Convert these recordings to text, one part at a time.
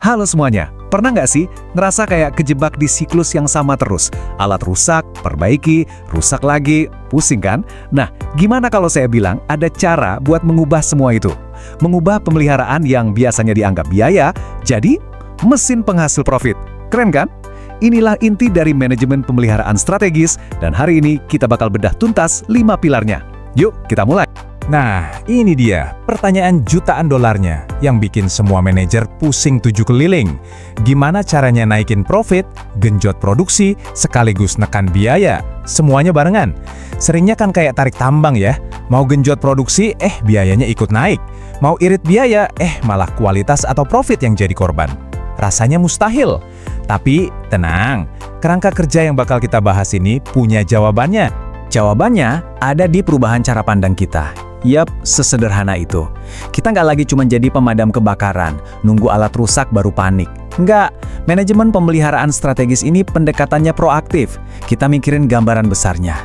Halo semuanya, pernah nggak sih ngerasa kayak kejebak di siklus yang sama terus? Alat rusak, perbaiki, rusak lagi, pusing kan? Nah, gimana kalau saya bilang ada cara buat mengubah semua itu? Mengubah pemeliharaan yang biasanya dianggap biaya, jadi mesin penghasil profit. Keren kan? Inilah inti dari manajemen pemeliharaan strategis, dan hari ini kita bakal bedah tuntas 5 pilarnya. Yuk, kita mulai. Nah, ini dia pertanyaan jutaan dolarnya yang bikin semua manajer pusing 7 keliling. Gimana caranya naikin profit, genjot produksi, sekaligus nekan biaya? Semuanya barengan. Seringnya kan kayak tarik tambang ya. Mau genjot produksi, biayanya ikut naik. Mau irit biaya, malah kualitas atau profit yang jadi korban. Rasanya mustahil. Tapi tenang, kerangka kerja yang bakal kita bahas ini punya jawabannya. Jawabannya ada di perubahan cara pandang kita. Yap, sesederhana itu. Kita nggak lagi cuma jadi pemadam kebakaran, nunggu alat rusak baru panik. Nggak, manajemen pemeliharaan strategis ini pendekatannya proaktif. Kita mikirin gambaran besarnya.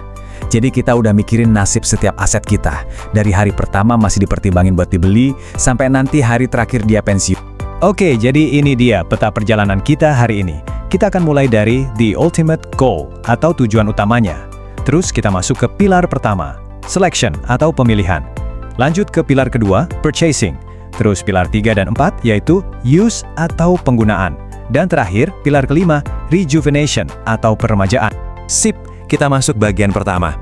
Jadi kita udah mikirin nasib setiap aset kita. Dari hari pertama masih dipertimbangin buat dibeli, sampai nanti hari terakhir dia pensiun. Oke, jadi ini dia peta perjalanan kita hari ini. Kita akan mulai dari the ultimate goal atau tujuan utamanya. Terus kita masuk ke pilar pertama, selection atau pemilihan. Lanjut ke pilar kedua, purchasing. Terus pilar 3 dan 4 yaitu use atau penggunaan. Dan terakhir, pilar kelima, rejuvenation atau peremajaan. Sip, kita masuk bagian pertama.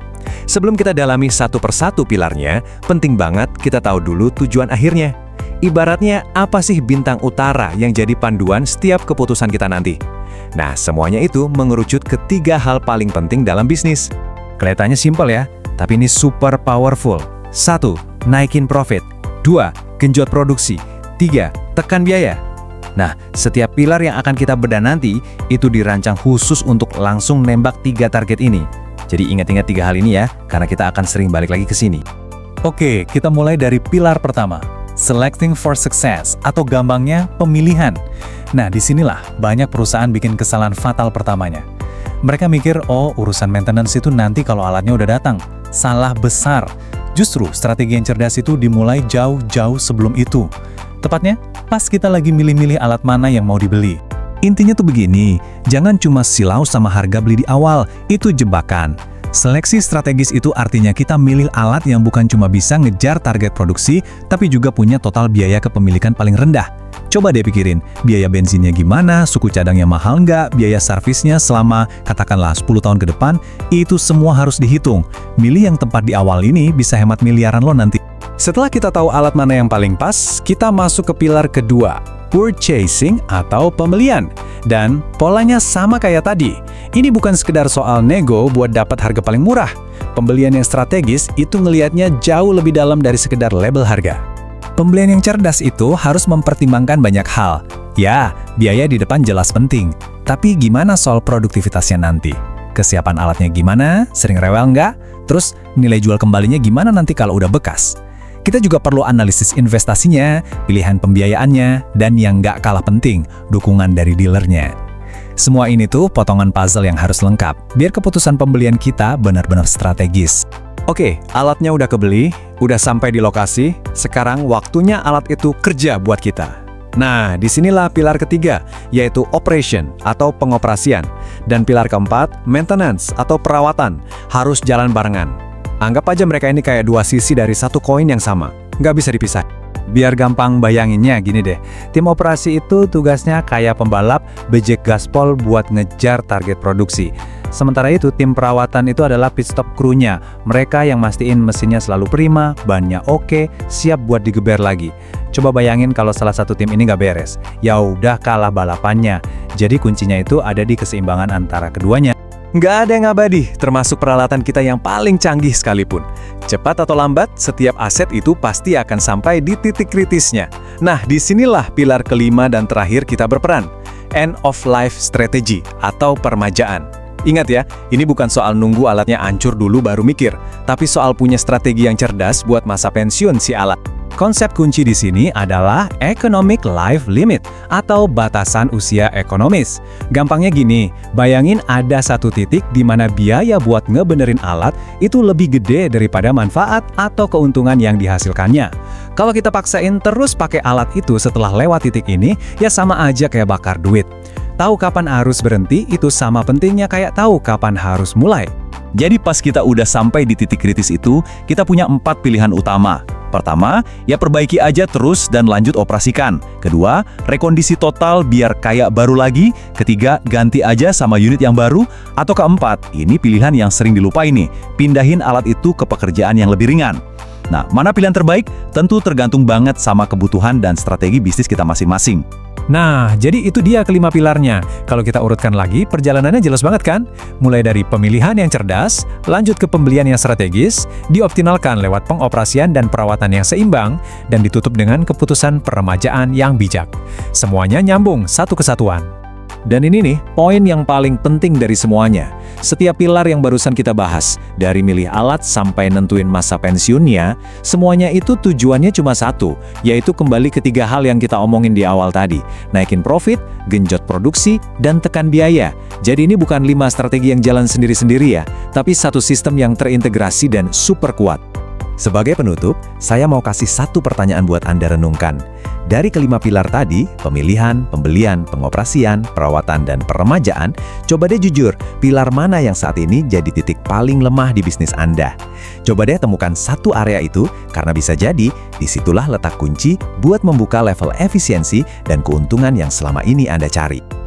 Sebelum kita dalami satu persatu pilarnya, penting banget kita tahu dulu tujuan akhirnya. Ibaratnya apa sih bintang utara yang jadi panduan setiap keputusan kita nanti? Nah, semuanya itu mengerucut ke 3 hal paling penting dalam bisnis. Kelihatannya simpel ya, tapi ini super powerful. 1. Naikin profit. 2. Genjot produksi. 3. Tekan biaya. Nah, setiap pilar yang akan kita bedah nanti, itu dirancang khusus untuk langsung nembak 3 target ini. Jadi ingat-ingat 3 hal ini ya, karena kita akan sering balik lagi ke sini. Oke, kita mulai dari pilar pertama. Selecting for success, atau gampangnya pemilihan. Nah, disinilah banyak perusahaan bikin kesalahan fatal pertamanya. Mereka mikir, urusan maintenance itu nanti kalau alatnya udah datang. Salah besar. Justru strategi yang cerdas itu dimulai jauh-jauh sebelum itu. Tepatnya, pas kita lagi milih-milih alat mana yang mau dibeli. Intinya tuh begini, jangan cuma silau sama harga beli di awal, itu jebakan. Seleksi strategis itu artinya kita milih alat yang bukan cuma bisa ngejar target produksi, tapi juga punya total biaya kepemilikan paling rendah. Coba deh pikirin, biaya bensinnya gimana, suku cadangnya mahal nggak, biaya servisnya selama katakanlah 10 tahun ke depan, itu semua harus dihitung. Milih yang tepat di awal ini bisa hemat miliaran lo nanti. Setelah kita tahu alat mana yang paling pas, kita masuk ke pilar kedua, purchasing atau pembelian. Dan polanya sama kayak tadi. Ini bukan sekedar soal nego buat dapat harga paling murah. Pembelian yang strategis itu ngelihatnya jauh lebih dalam dari sekedar label harga. Pembelian yang cerdas itu harus mempertimbangkan banyak hal. Ya, biaya di depan jelas penting. Tapi gimana soal produktivitasnya nanti? Kesiapan alatnya gimana? Sering rewel nggak? Terus nilai jual kembalinya gimana nanti kalau udah bekas? Kita juga perlu analisis investasinya, pilihan pembiayaannya, dan yang nggak kalah penting, dukungan dari dealernya. Semua ini tuh potongan puzzle yang harus lengkap, biar keputusan pembelian kita benar-benar strategis. Oke, alatnya udah kebeli, udah sampai di lokasi, sekarang waktunya alat itu kerja buat kita. Nah, disinilah pilar ketiga, yaitu operation atau pengoperasian. Dan pilar keempat, maintenance atau perawatan, harus jalan barengan. Anggap aja mereka ini kayak 2 sisi dari satu koin yang sama, nggak bisa dipisah. Biar gampang bayanginnya gini deh, tim operasi itu tugasnya kayak pembalap bejek gaspol buat ngejar target produksi. Sementara itu tim perawatan itu adalah pit stop krunya, mereka yang mastiin mesinnya selalu prima, bannya oke, siap buat digeber lagi. Coba bayangin kalau salah satu tim ini nggak beres, ya udah kalah balapannya. Jadi kuncinya itu ada di keseimbangan antara keduanya. Nggak ada yang abadi, termasuk peralatan kita yang paling canggih sekalipun. Cepat atau lambat, setiap aset itu pasti akan sampai di titik kritisnya. Nah, disinilah pilar kelima dan terakhir kita berperan. End of life strategy atau permajaan. Ingat ya, ini bukan soal nunggu alatnya hancur dulu baru mikir, tapi soal punya strategi yang cerdas buat masa pensiun si alat. Konsep kunci di sini adalah economic life limit atau batasan usia ekonomis. Gampangnya gini, bayangin ada satu titik di mana biaya buat ngebenerin alat itu lebih gede daripada manfaat atau keuntungan yang dihasilkannya. Kalau kita paksain terus pakai alat itu setelah lewat titik ini, ya sama aja kayak bakar duit. Tahu kapan harus berhenti itu sama pentingnya kayak tahu kapan harus mulai. Jadi pas kita udah sampai di titik kritis itu, kita punya 4 pilihan utama. Pertama, ya perbaiki aja terus dan lanjut operasikan. Kedua, rekondisi total biar kayak baru lagi. Ketiga, ganti aja sama unit yang baru. Atau keempat, ini pilihan yang sering dilupain nih, pindahin alat itu ke pekerjaan yang lebih ringan. Nah, mana pilihan terbaik? Tentu tergantung banget sama kebutuhan dan strategi bisnis kita masing-masing. Nah, jadi itu dia kelima pilarnya. Kalau kita urutkan lagi, perjalanannya jelas banget kan? Mulai dari pemilihan yang cerdas, lanjut ke pembelian yang strategis, dioptimalkan lewat pengoperasian dan perawatan yang seimbang, dan ditutup dengan keputusan peremajaan yang bijak. Semuanya nyambung satu kesatuan. Dan ini nih, poin yang paling penting dari semuanya. Setiap pilar yang barusan kita bahas, dari milih alat sampai nentuin masa pensiunnya, semuanya itu tujuannya cuma satu, yaitu kembali ke 3 hal yang kita omongin di awal tadi. Naikin profit, genjot produksi, dan tekan biaya. Jadi ini bukan 5 strategi yang jalan sendiri-sendiri ya, tapi satu sistem yang terintegrasi dan super kuat. Sebagai penutup, saya mau kasih satu pertanyaan buat Anda renungkan. Dari kelima pilar tadi, pemilihan, pembelian, pengoperasian, perawatan, dan peremajaan, coba deh jujur, pilar mana yang saat ini jadi titik paling lemah di bisnis Anda? Coba deh temukan satu area itu, karena bisa jadi disitulah letak kunci buat membuka level efisiensi dan keuntungan yang selama ini Anda cari.